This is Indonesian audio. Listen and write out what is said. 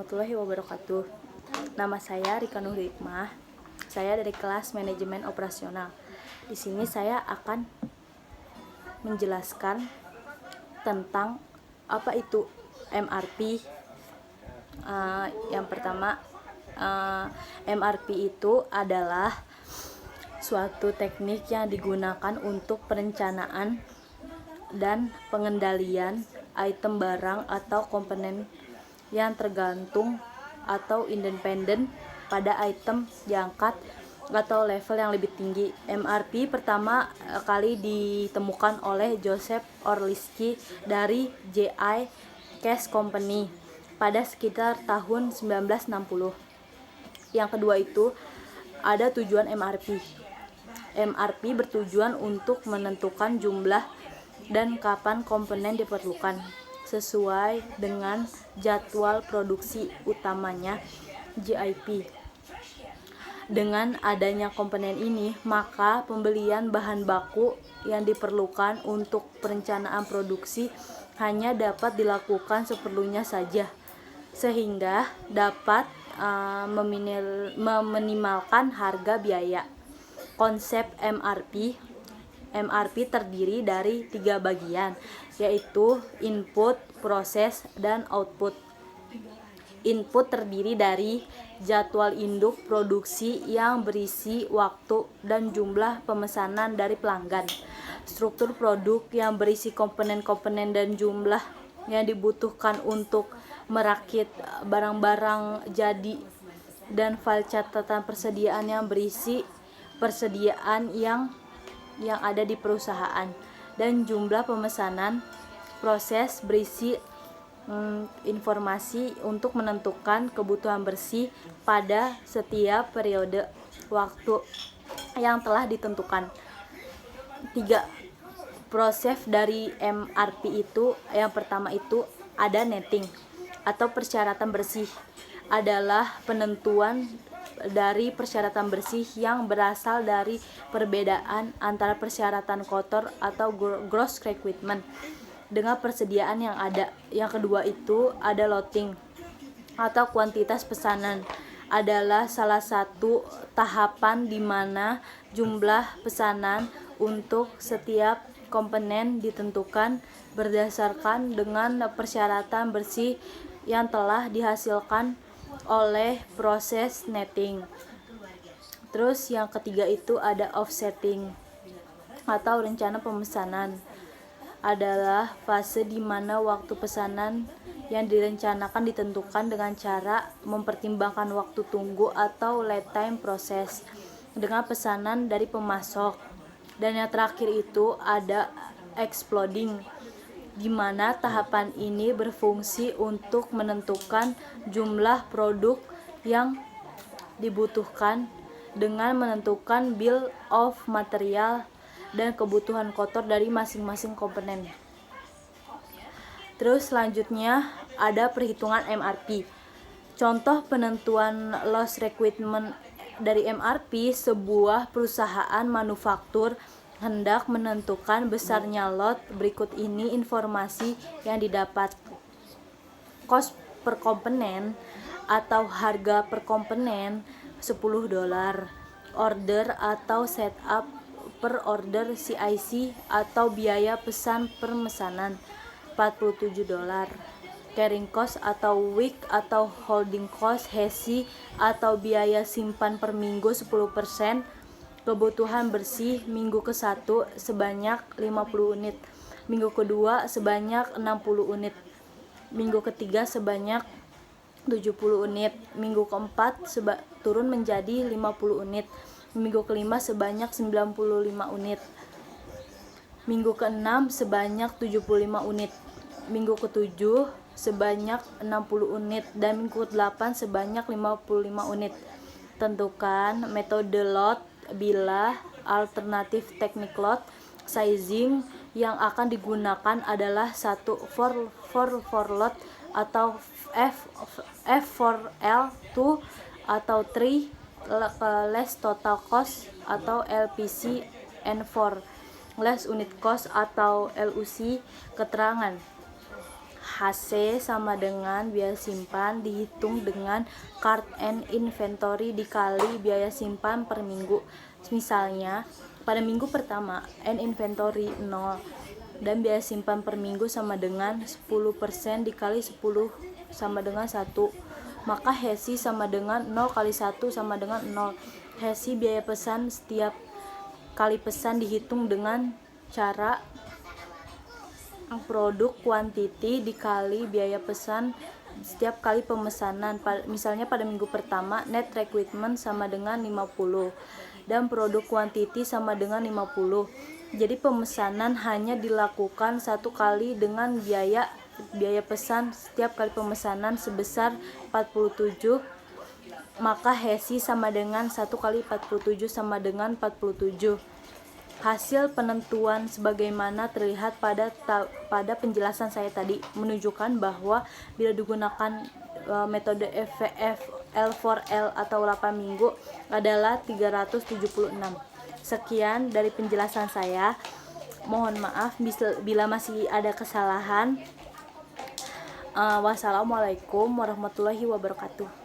Warahmatullahi wabarakatuh. Nama saya Rika Nuhri Hikmah. Saya dari kelas Manajemen Operasional. Di sini saya akan menjelaskan tentang apa itu MRP. Yang pertama, MRP itu adalah suatu teknik yang digunakan untuk perencanaan dan pengendalian item barang atau komponen yang tergantung atau independen pada item diangkat atau level yang lebih tinggi. MRP pertama kali ditemukan oleh Joseph Orlinsky dari J.I. Cash Company pada sekitar tahun 1960. Yang kedua itu ada tujuan MRP. MRP bertujuan untuk menentukan jumlah dan kapan komponen diperlukan sesuai dengan jadwal produksi utamanya JIP. Dengan adanya komponen ini, maka pembelian bahan baku yang diperlukan untuk perencanaan produksi hanya dapat dilakukan seperlunya saja, sehingga dapat meminimalkan harga biaya. Konsep MRP terdiri dari 3 bagian, yaitu input, proses, dan output. Input terdiri dari jadwal induk produksi yang berisi waktu dan jumlah pemesanan dari pelanggan. Struktur produk yang berisi komponen-komponen dan jumlah yang dibutuhkan untuk merakit barang-barang jadi, dan file catatan persediaan yang berisi persediaan yang ada di perusahaan, dan jumlah pemesanan. Proses berisi informasi untuk menentukan kebutuhan bersih pada setiap periode waktu yang telah ditentukan. 3. Proses dari MRP itu, yang pertama itu ada netting atau persyaratan bersih, adalah penentuan dari persyaratan bersih yang berasal dari perbedaan antara persyaratan kotor atau gross requirement dengan persediaan yang ada. Yang kedua itu ada loading atau kuantitas pesanan, adalah salah satu tahapan di mana jumlah pesanan untuk setiap komponen ditentukan berdasarkan dengan persyaratan bersih yang telah dihasilkan oleh proses netting. Terus yang ketiga itu ada offsetting atau rencana pemesanan, adalah fase di mana waktu pesanan yang direncanakan ditentukan dengan cara mempertimbangkan waktu tunggu atau lead time proses dengan pesanan dari pemasok. Dan yang terakhir itu ada exploding, di mana tahapan ini berfungsi untuk menentukan jumlah produk yang dibutuhkan dengan menentukan bill of material dan kebutuhan kotor dari masing-masing komponen. Terus selanjutnya ada perhitungan MRP. Contoh penentuan loss requirement dari MRP, sebuah perusahaan manufaktur hendak menentukan besarnya lot. Berikut ini informasi yang didapat. Cost per komponen atau harga per komponen $10. Order atau setup per order CIC atau biaya pesan per pemesanan $47. Carrying cost atau week atau holding cost HESI atau biaya simpan per minggu 10%. Kebutuhan bersih minggu ke-1 sebanyak 50 unit, minggu kedua sebanyak 60 unit, minggu ketiga sebanyak 70 unit, minggu keempat turun menjadi 50 unit, minggu kelima sebanyak 95 unit, minggu keenam sebanyak 75 unit, minggu ketujuh sebanyak 60 unit, dan minggu ke-8 sebanyak 55 unit. Tentukan metode lot, bilah, alternatif teknik lot, sizing yang akan digunakan adalah 1 for lot atau F4L, 2 atau 3 less total cost atau LPC, and 4 less unit cost atau LUC. Keterangan HC sama dengan biaya simpan dihitung dengan card and inventory dikali biaya simpan per minggu. Misalnya, pada minggu pertama end inventory 0 dan biaya simpan per minggu sama dengan 10% dikali 10 sama dengan 1. Maka HESI sama dengan 0 kali 1 sama dengan 0. HESI biaya pesan setiap kali pesan dihitung dengan cara produk quantity dikali biaya pesan setiap kali pemesanan. Misalnya pada minggu pertama net requirement sama dengan 50 dan produk quantity sama dengan 50. Jadi pemesanan hanya dilakukan satu kali dengan biaya pesan setiap kali pemesanan sebesar 47. Maka HESI sama dengan 1 kali 47 sama dengan 47. Hasil penentuan sebagaimana terlihat pada penjelasan saya tadi menunjukkan bahwa bila digunakan metode FVF L4L atau 8 minggu adalah 376. Sekian dari penjelasan saya. Mohon maaf bila masih ada kesalahan. Wassalamualaikum warahmatullahi wabarakatuh.